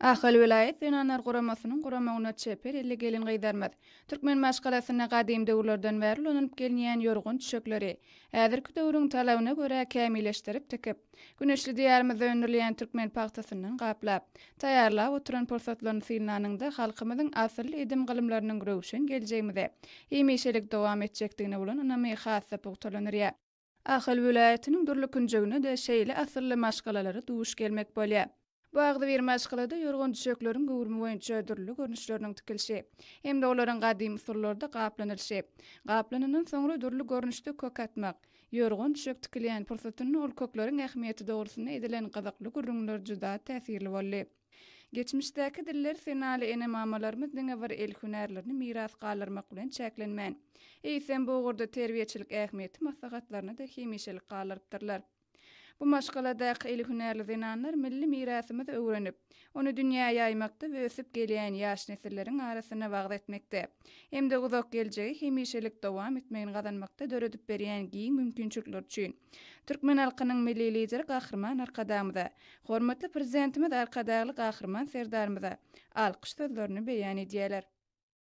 Ahal vilayet Zenanlar guramasynyň guramagyna çeper elle gelin gydarmaz. Türkmen maşgalasyna gadyym döwürlerden bäri ulanyp gelýän ýorgun düşekleri häzirki döwrüň talabyna görä kämilleşdirip tekip, güneşli diýarymyzda öndürilýän türkmen paxtasynyň gaplap, taýýarlap oturan pursatlaryny synanyňda halkymyzyň asyrly edim gylymlarynyň gürewşen geljegimizde hemişelik dowam etjekdigine bolan ynamy hassa pugtalanýar. Ahal vilayetiniň durly künjegine de şeýle asyrly maşgalalary duş gelmek bolýar. Bu agdy bir maşgalada ýorgun düşekleriň gowurmy boýunça dürli görnüşleriniň tikilşi, hem de olaryň gadymy surlarda gaplanylşy. Gaplanynyň soňra dürli görnüşde kök atmak, ýorgun düşek tikilýän pursatyny ol kökleriň ähmiýeti dogrusyna edilen gazakly gürrüňler juda täsirli boldy. Geçmişdäki diller senaly ene mamalarymyz diňe bir el hünärlerini miras galyrmak bilen çäklenmän. Eýsem bu ugurda terbiýeçilik ähmiýeti maslahatlaryna da hemişelik galyrypdyrlar. Bu maşgaladaky eli hünärli zenanlar milli mirasymyzy öwrenip, onu dünýäge ýaýmakda we ösüp gelýän ýaş nesilleriň arasyna wagt etmekde. Hemde uzak geljegi hemişelik dowam etmegini gazanmakda döredip berýän giň mümkinçilikler üçin. Türkmen halkynyň milli lideri Gahrman Arkadamyza, hormatly prezidentimiz Arkadaly Gahrman Serdarymyza alkyş sözlerini beýan edýärler.